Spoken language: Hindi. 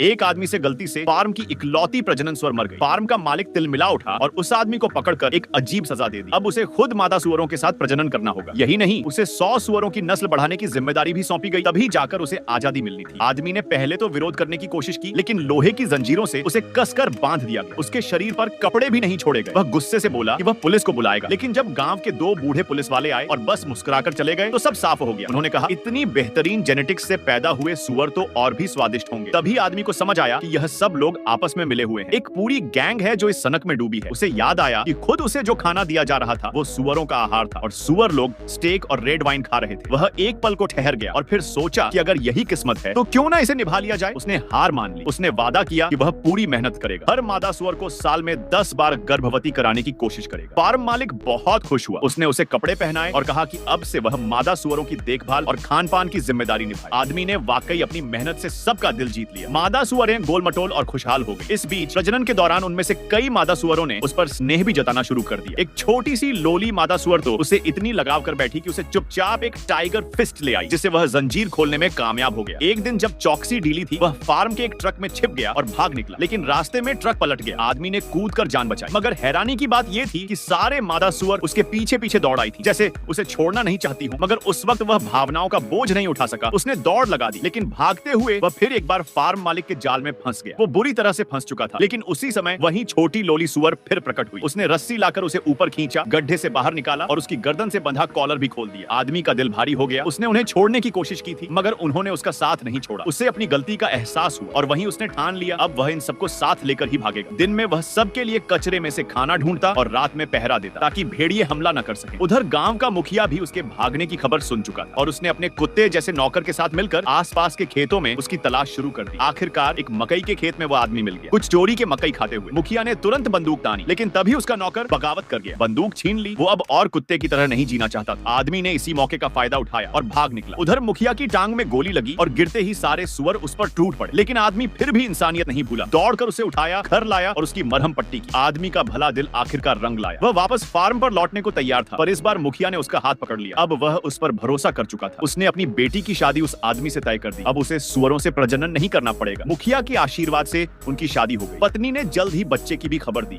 एक आदमी से गलती से फार्म की इकलौती प्रजनन सुअर मर गई। फार्म का मालिक तिलमिला उठा और उस आदमी को पकड़कर एक अजीब सजा दे दी। अब उसे खुद मादा सुअरों के साथ प्रजनन करना होगा। यही नहीं, उसे 100 सुअरों की नस्ल बढ़ाने की जिम्मेदारी भी सौंपी गई। तभी जाकर उसे आजादी मिलनी थी। आदमी ने पहले तो विरोध करने की कोशिश की, लेकिन लोहे की जंजीरों से उसे कसकर बांध दिया गया। उसके शरीर पर कपड़े भी नहीं छोड़े गए। वह गुस्से से बोला कि वह पुलिस को बुलाएगा, लेकिन जब गांव के 2 बूढ़े पुलिस वाले आए और बस मुस्कुराकर चले गए तो सब साफ हो गया। उन्होंने कहा, इतनी बेहतरीन जेनेटिक्स से पैदा हुए सुअर तो और भी स्वादिष्ट होंगे। तभी आदमी को समझ आया कि यह सब लोग आपस में मिले हुए हैं। एक पूरी गैंग है जो इस सनक में डूबी है। उसे याद आया कि खुद उसे जो खाना दिया जा रहा था वो सुअरों का आहार था और सुअर लोग स्टेक और रेड वाइन खा रहे थे। वह एक पल को ठहर गया और फिर सोचा कि अगर यही किस्मत है तो क्यों ना इसे निभा लिया जाए। उसने हार मान ली। उसने वादा किया कि वह पूरी मेहनत करेगा। हर मादा सुअर को साल में 10 बार गर्भवती कराने की कोशिश करेगा। फार्म मालिक बहुत खुश हुआ। उसने उसे कपड़े पहनाए और कहा कि अब से वह मादा सुअरों की देखभाल और खान पान की जिम्मेदारी निभाए। आदमी ने वाकई अपनी मेहनत से सबका दिल जीत लिया। मादा सुअरें गोल मटोल और खुशहाल हो गई। इस बीच प्रजनन के दौरान उनमें से कई मादा सुअरों ने उस पर स्नेह भी जताना शुरू कर दिया। एक छोटी सी लोली मादा सुअर तो उसे इतनी लगाव कर बैठी कि उसे चुपचाप एक टाइगर फिस्ट ले आई, जिससे वह जंजीर खोलने में कामयाब हो गया। एक दिन जब चौकसी ढीली थी, वह फार्म के एक ट्रक में छिप गया और भाग निकला, लेकिन रास्ते में ट्रक पलट गया। आदमी ने कूदकर जान बचाई, मगर हैरानी की बात यह थी कि सारे मादा सुअर उसके पीछे पीछे दौड़ आई थी, जैसे उसे छोड़ना नहीं चाहती हूँ। मगर उस वक्त वह भावनाओं का बोझ नहीं उठा सका। उसने दौड़ लगा दी, लेकिन भागते हुए वह फिर एक बार फार्म मालिक के जाल में फंस गया। वो बुरी तरह से फंस चुका था, लेकिन उसी समय वही छोटी लोली सुअर फिर प्रकट हुई। उसने रस्सी लाकर उसे ऊपर खींचा, गड्ढे से बाहर निकाला और उसकी गर्दन से बंधा कॉलर भी खोल दिया। आदमी का दिल भारी हो गया। उसने उन्हें छोड़ने की कोशिश की थी, मगर उन्होंने उसका साथ नहीं छोड़ा। उसे अपनी गलती का एहसास हुआ और वहीं उसने ठान लिया, अब वह इन सबको साथ लेकर ही भागेगा। दिन में वह सबके लिए कचरे में से खाना ढूंढता और रात में पहरा देता, ताकि भेड़िए हमला न कर सके। उधर गांव का मुखिया भी उसके भागने की खबर सुन चुका था और उसने अपने कुत्ते जैसे नौकर के साथ मिलकर आसपास के खेतों में उसकी तलाश शुरू कर दी। आखिरकार एक मकई के खेत में वो आदमी मिल गया, कुछ चोरी के मकई खाते हुए। मुखिया ने तुरंत बंदूक तानी, लेकिन तभी उसका नौकर बगावत कर गया, बंदूक छीन ली। वो अब और कुत्ते की तरह नहीं जीना चाहता था। आदमी ने इसी मौके का फायदा उठाया और भाग निकला। उधर मुखिया की टांग में गोली लगी और गिरते ही सारे सुअर उस पर टूट पड़े, लेकिन आदमी फिर भी इंसानियत नहीं भूला। दौड़कर उसे उठाया, घर लाया और उसकी मरहम पट्टी की। आदमी का भला दिल आखिरकार रंग लाया। वह वापस फार्म पर लौटने को तैयार था, पर इस बार मुखिया ने उसका हाथ पकड़ लिया। अब वह उस पर भरोसा कर चुका था। उसने अपनी बेटी की शादी उस आदमी से तय कर दी। अब उसे सुअरों से प्रजनन नहीं करना पड़ेगा। मुखिया के आशीर्वाद से उनकी शादी हो गई। पत्नी ने जल्द ही बच्चे की भी खबर दी।